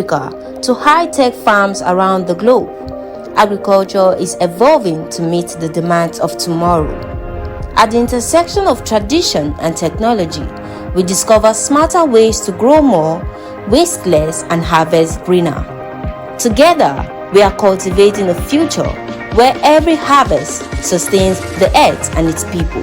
Africa to high-tech farms around the globe. Agriculture is evolving to meet the demands of tomorrow. At the intersection of tradition and technology, we discover smarter ways to grow more, waste less, and harvest greener. Together, we are cultivating a future where every harvest sustains the earth and its people.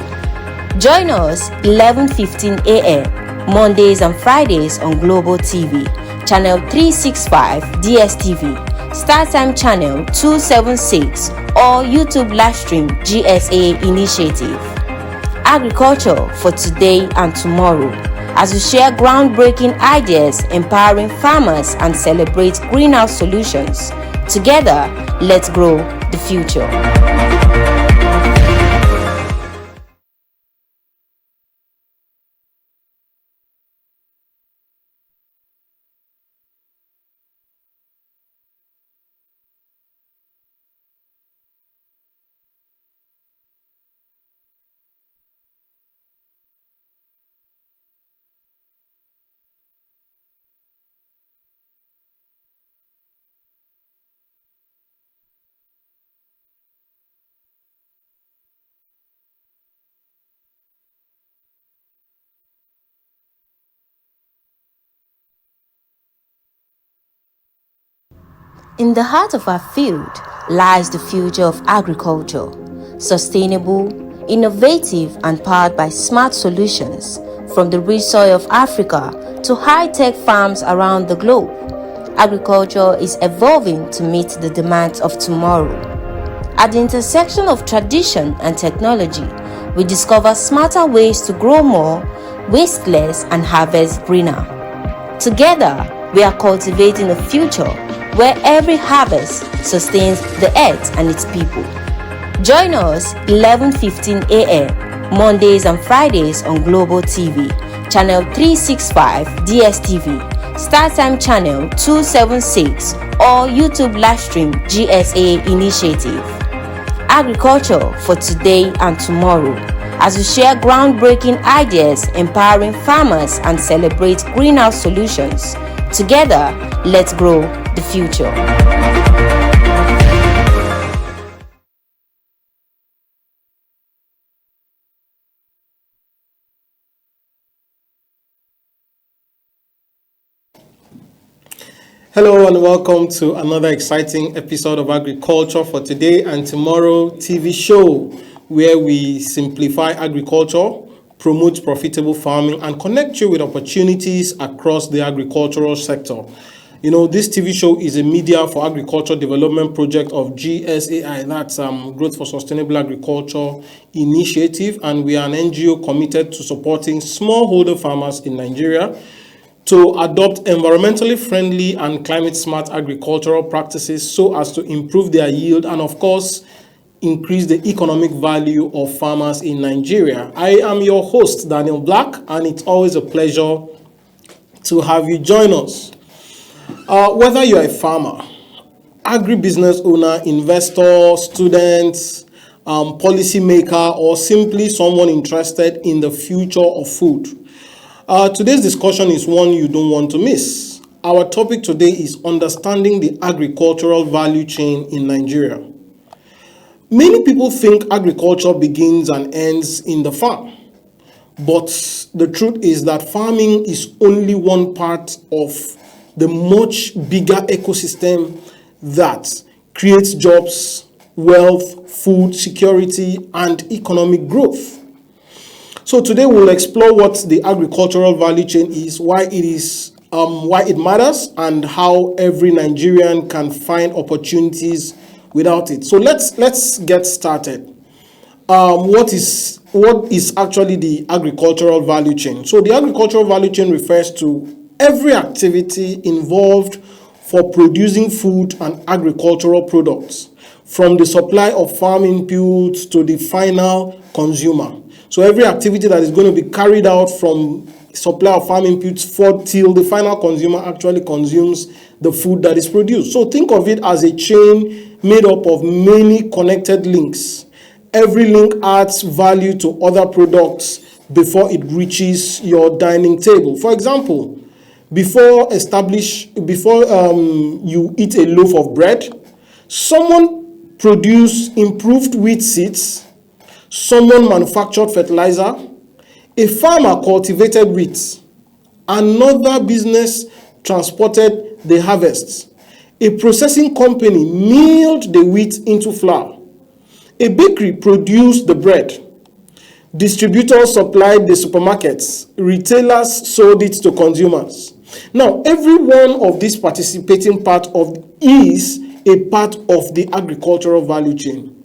Join us 11:15 a.m. Mondays and Fridays on Global TV, Channel 365 DSTV, StarTime Channel 276, or YouTube Livestream GSA Initiative. Agriculture for today and tomorrow, as we share groundbreaking ideas, empowering farmers, and celebrate greenhouse solutions. Together, let's grow the future. In the heart of our field lies the future of agriculture, sustainable, innovative, and powered by smart solutions. From the rich soil of Africa to high-tech farms around the globe, agriculture is evolving to meet the demands of tomorrow. At the intersection of tradition and technology, we discover smarter ways to grow more, waste less, and harvest greener. Together, we are cultivating a future where every harvest sustains the earth and its people. Join us 11:15 a.m. Mondays and Fridays on Global TV, Channel 365 DSTV, StarTime Channel 276, or YouTube Livestream GSA Initiative. Agriculture for today and tomorrow, as we share groundbreaking ideas, empowering farmers, and celebrate greenhouse solutions. Together, let's grow the future. Hello and welcome to another exciting episode of Agriculture for Today and Tomorrow TV show, where we simplify agriculture, promote profitable farming, and connect you with opportunities across the agricultural sector. You know, this TV show is a media for agriculture development project of GSAI, that's Growth for Sustainable Agriculture Initiative, and we are an NGO committed to supporting smallholder farmers in Nigeria to adopt environmentally friendly and climate smart agricultural practices so as to improve their yield and, of course, increase the economic value of farmers in Nigeria. I am your host, Daniel Black, and it's always a pleasure to have you join us. Whether you're a farmer, agribusiness owner, investor, student, policymaker, or simply someone interested in the future of food, today's discussion is one you don't want to miss. Our topic today is understanding the agricultural value chain in Nigeria. Many people think agriculture begins and ends in the farm, but the truth is that farming is only one part of the much bigger ecosystem that creates jobs, wealth, food security, and economic growth. So today we'll explore what the agricultural value chain is, why it matters, and how every Nigerian can find opportunities without it. So let's get started. What is actually the agricultural value chain? So the agricultural value chain refers to every activity involved for producing food and agricultural products, from the supply of farm inputs to the final consumer. So every activity that is going to be carried out from supply of farm inputs till the final consumer actually consumes the food that is produced. So think of it as a chain made up of many connected links. Every link adds value to other products before it reaches your dining table. For example, before you eat a loaf of bread, someone produced improved wheat seeds, someone manufactured fertilizer, a farmer cultivated wheat, another business transported the harvests, a processing company milled the wheat into flour, a bakery produced the bread, distributors supplied the supermarkets, retailers sold it to consumers. Now, every one of these participating part is a part of the agricultural value chain.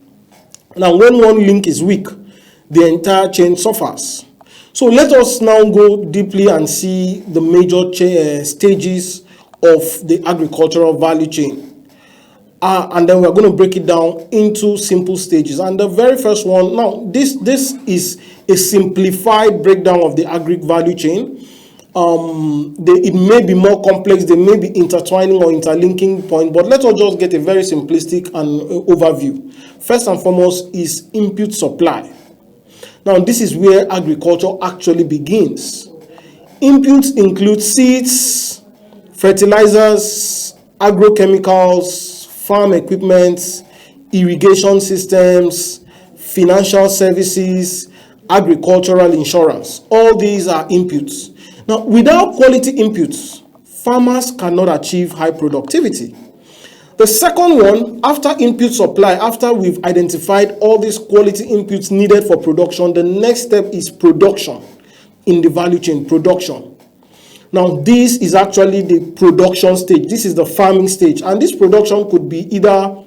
Now, when one link is weak, the entire chain suffers. So let us now go deeply and see the major stages of the agricultural value chain. And then we're going to break it down into simple stages. And the very first one, now this is a simplified breakdown of the agri value chain. It may be more complex, they may be intertwining or interlinking point, but let us just get a very simplistic and overview. First and foremost is input supply. Now this is where agriculture actually begins. Inputs include seeds, fertilizers, agrochemicals, farm equipment, irrigation systems, financial services, agricultural insurance. All these are inputs. Now, without quality inputs, farmers cannot achieve high productivity. The second one, after input supply, after we've identified all these quality inputs needed for production, the next step is production in the value chain, production. Now, this is actually the production stage. This is the farming stage. And this production could be either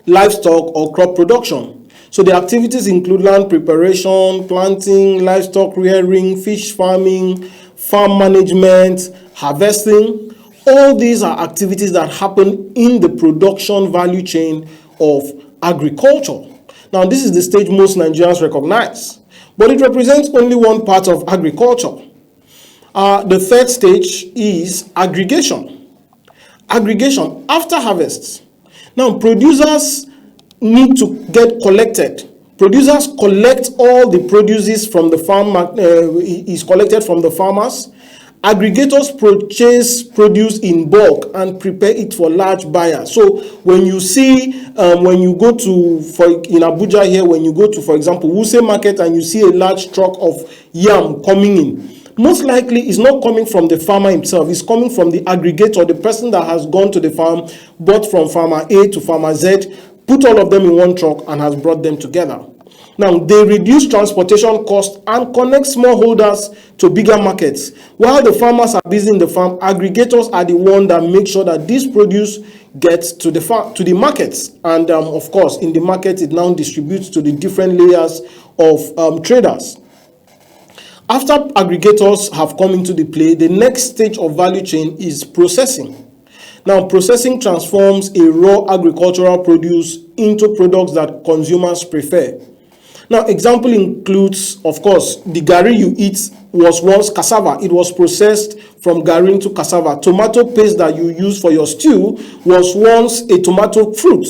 livestock or crop production. So the activities include land preparation, planting, livestock rearing, fish farming, farm management, harvesting. All these are activities that happen in the production value chain of agriculture. Now, this is the stage most Nigerians recognize, but it represents only one part of agriculture. The third stage is aggregation. Aggregation after harvest. Now, producers need to get collected. Producers collect all the produces from the farm, is collected from the farmers. Aggregators purchase produce in bulk and prepare it for large buyers. So when you see, when you go to, in Abuja here, when you go to, for example, Wuse Market and you see a large truck of yam coming in, most likely it's not coming from the farmer himself. It's coming from the aggregator, the person that has gone to the farm, bought from farmer A to farmer Z, put all of them in one truck and has brought them together. Now, they reduce transportation costs and connect smallholders to bigger markets. While the farmers are busy in the farm, aggregators are the ones that make sure that this produce gets to the markets. And of course, in the market, it now distributes to the different layers of traders. After aggregators have come into the play, the next stage of value chain is processing. Now, processing transforms a raw agricultural produce into products that consumers prefer. Now, example includes, of course, the garri you eat was once cassava. It was processed from garri into cassava. Tomato paste that you use for your stew was once a tomato fruit.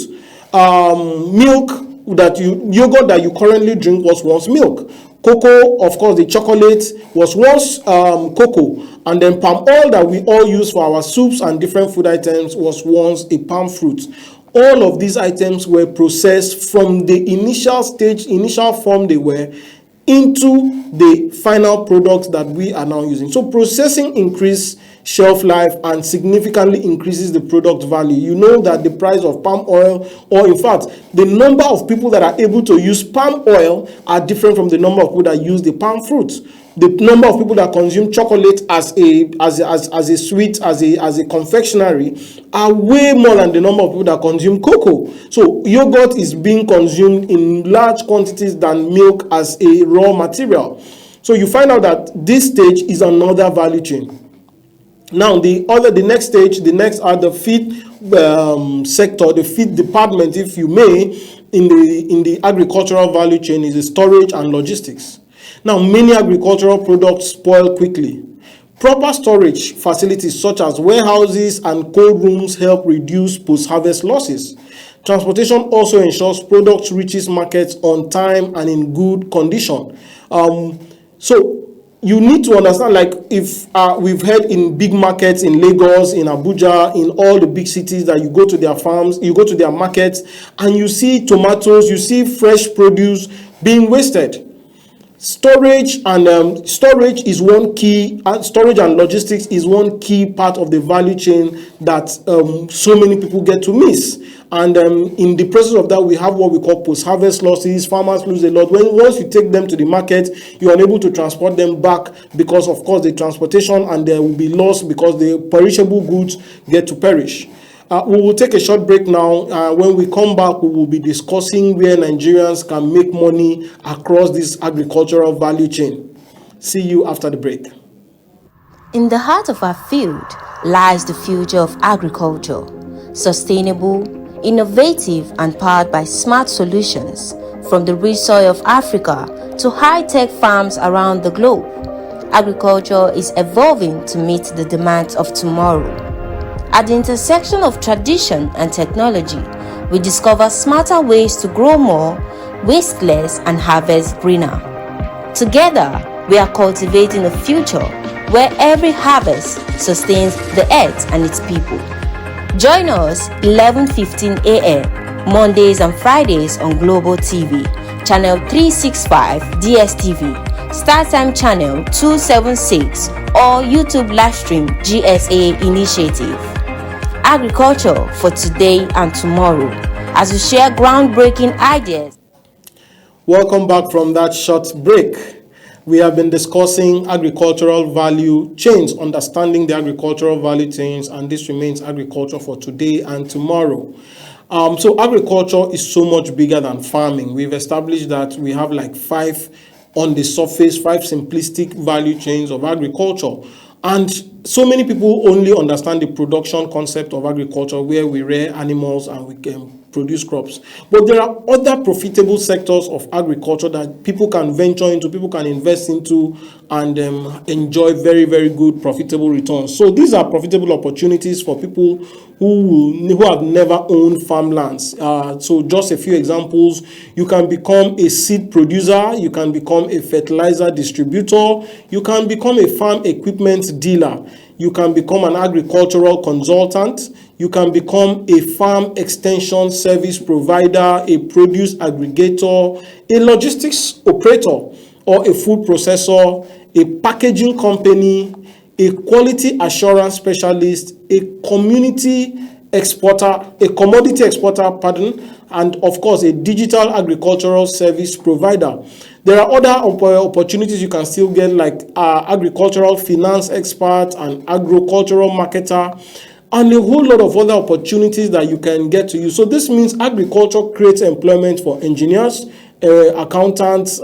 Yogurt that you currently drink was once milk. Cocoa, of course, the chocolate was once cocoa. And then palm oil that we all use for our soups and different food items was once a palm fruit. All of these items were processed from the initial stage, initial form they were, into the final products that we are now using. So processing increases shelf life and significantly increases the product value. You know that the price of palm oil, or in fact, the number of people that are able to use palm oil are different from the number of people that use the palm fruit. The number of people that consume chocolate as a sweet, as a confectionery, are way more than the number of people that consume cocoa. So yogurt is being consumed in large quantities than milk as a raw material. So you find out that this stage is another value chain. Now the next stage, the feed sector, the feed department, if you may, in the agricultural value chain is the storage and logistics. Now, many agricultural products spoil quickly. Proper storage facilities such as warehouses and cold rooms help reduce post-harvest losses. Transportation also ensures products reaches markets on time and in good condition. So you need to understand, like if we've heard in big markets in Lagos, in Abuja, in all the big cities, that you go to their farms, you go to their markets, and you see tomatoes, you see fresh produce being wasted. Storage storage is one key, storage and logistics is one key part of the value chain that so many people get to miss. And in the process of that, we have what we call post-harvest losses. Farmers lose a lot. Once you take them to the market, you're unable to transport them back because, of course, the transportation, and there will be loss because the perishable goods get to perish. We will take a short break now. When we come back, we will be discussing where Nigerians can make money across this agricultural value chain. See you after the break. In the heart of our field lies the future of agriculture, sustainable, innovative, and powered by smart solutions from the rich soil of Africa to high-tech farms around the globe. Agriculture is evolving to meet the demands of tomorrow. At the intersection of tradition and technology, we discover smarter ways to grow more, waste less, and harvest greener. Together, we are cultivating a future where every harvest sustains the earth and its people. Join us 11:15 a.m. Mondays and Fridays on Global TV, Channel 365 DSTV, StarTime Channel 276, or YouTube Livestream GSA Initiative. Agriculture for today and tomorrow, as we share groundbreaking ideas. Welcome back from that short break. We have been discussing agricultural value chains, understanding the agricultural value chains, and this remains agriculture for today and tomorrow. So agriculture is so much bigger than farming. We've established that we have like five simplistic value chains of agriculture. And so many people only understand the production concept of agriculture, where we rear animals and we can produce crops. But there are other profitable sectors of agriculture that people can venture into, people can invest into, and enjoy very, very good profitable returns. So these are profitable opportunities for people who have never owned farmlands. So just a few examples: you can become a seed producer, you can become a fertilizer distributor, you can become a farm equipment dealer, you can become an agricultural consultant, you can become a farm extension service provider, a produce aggregator, a logistics operator, or a food processor, a packaging company, a quality assurance specialist, a commodity exporter, and of course a digital agricultural service provider. There are other opportunities you can still get, like agricultural finance expert, and agricultural marketer, and a whole lot of other opportunities that you can get to use. So this means agriculture creates employment for engineers, accountants,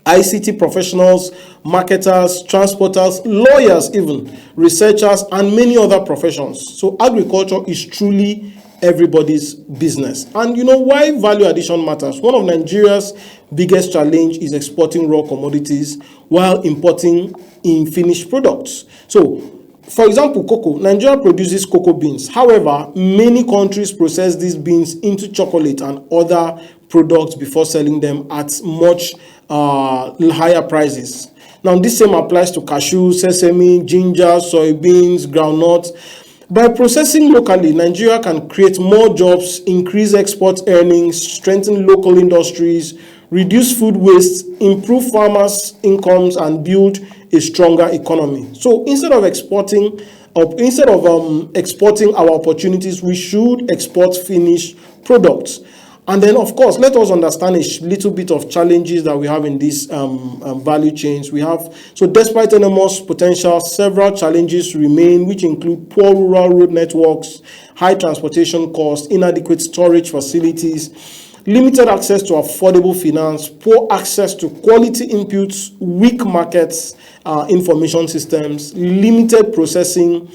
ICT professionals, marketers, transporters, lawyers, even researchers, and many other professions. So agriculture is truly everybody's business. And you know why value addition matters? One of Nigeria's biggest challenge is exporting raw commodities while importing in finished products. So, for example, cocoa. Nigeria produces cocoa beans. However, many countries process these beans into chocolate and other products before selling them at much higher prices. Now, this same applies to cashew, sesame, ginger, soybeans, groundnuts. By processing locally, Nigeria can create more jobs, increase export earnings, strengthen local industries, reduce food waste, improve farmers' incomes, and build a stronger economy. So instead of exporting our opportunities, we should export finished products. And then, of course, let us understand a little bit of challenges that we have in these value chains. So despite enormous potential, several challenges remain, which include poor rural road networks, high transportation costs, inadequate storage facilities, limited access to affordable finance, poor access to quality inputs, weak markets, information systems, limited processing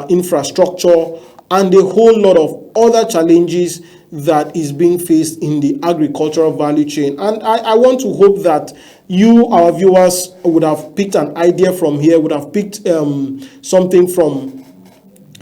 infrastructure, and a whole lot of other challenges that is being faced in the agricultural value chain. And I want to hope that you, our viewers, would have picked an idea from here, would have picked something from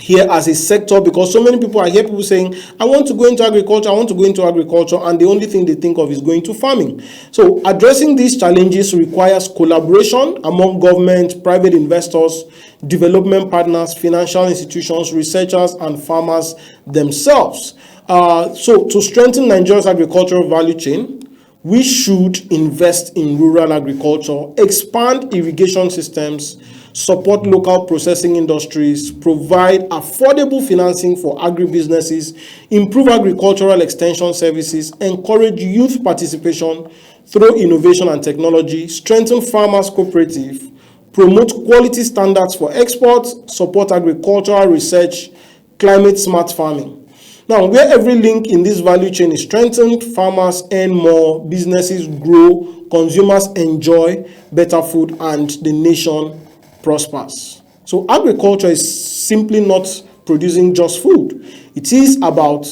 here as a sector, because so many people, I hear people saying, I want to go into agriculture, and the only thing they think of is going to farming. So addressing these challenges requires collaboration among government, private investors, development partners, financial institutions, researchers, and farmers themselves. So to strengthen Nigeria's agricultural value chain, we should invest in rural agriculture, expand irrigation systems, support local processing industries, provide affordable financing for agribusinesses, improve agricultural extension services, encourage youth participation through innovation and technology, strengthen farmers' cooperative, promote quality standards for exports, support agricultural research, climate smart farming. Now, where every link in this value chain is strengthened, farmers earn more, businesses grow, consumers enjoy better food, and the nation prospers. So agriculture is simply not producing just food. It is about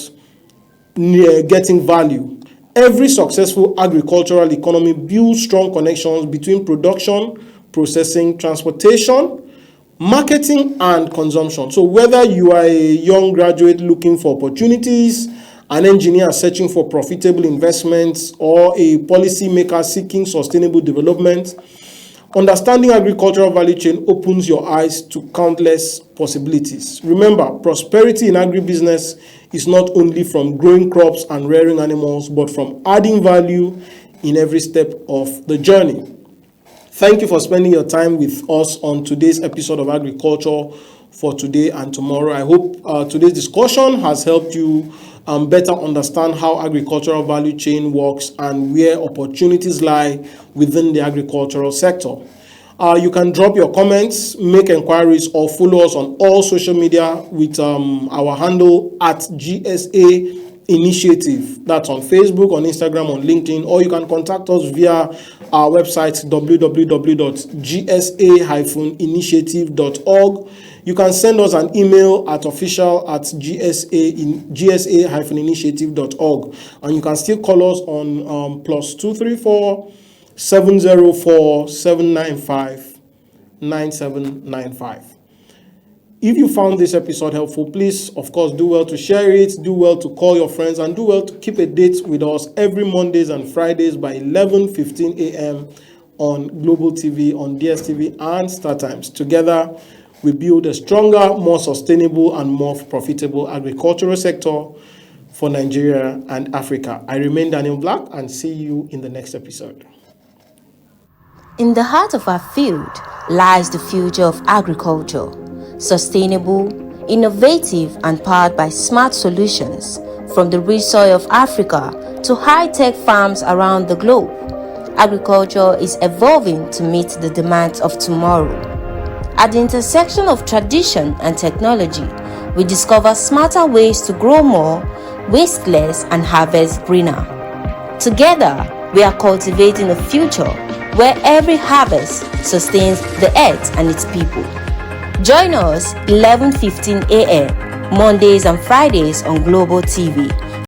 getting value. Every successful agricultural economy builds strong connections between production, processing, transportation, marketing, and consumption. So whether you are a young graduate looking for opportunities, an engineer searching for profitable investments, or a policymaker seeking sustainable development, understanding agricultural value chain opens your eyes to countless possibilities. Remember, prosperity in agribusiness is not only from growing crops and rearing animals, but from adding value in every step of the journey. Thank you for spending your time with us on today's episode of Agriculture for Today and Tomorrow. I hope today's discussion has helped you better understand how agricultural value chain works and where opportunities lie within the agricultural sector. You can drop your comments, make inquiries, or follow us on all social media with our handle at GSA Initiative. That's on Facebook, on Instagram, on LinkedIn, or you can contact us via our website www.gsa-initiative.org. You can send us an email at official@gsa-initiative.org, and you can still call us on +234 704 795 9795. If you found this episode helpful, please, of course, do well to share it, do well to call your friends, and do well to keep a date with us every Mondays and Fridays by 11:15 a.m. on Global TV, on DSTV, and StarTimes. Together, we build a stronger, more sustainable, and more profitable agricultural sector for Nigeria and Africa. I remain Daniel Black, and see you in the next episode. In the heart of our field lies the future of agriculture, sustainable, innovative, and powered by smart solutions from the rich soil of Africa to high-tech farms around the globe. Agriculture is evolving to meet the demands of tomorrow. At the intersection of tradition and technology, we discover smarter ways to grow more, waste less, and harvest greener. Together, we are cultivating a future where every harvest sustains the earth and its people. Join us 11:15 a.m. Mondays and Fridays on Global TV.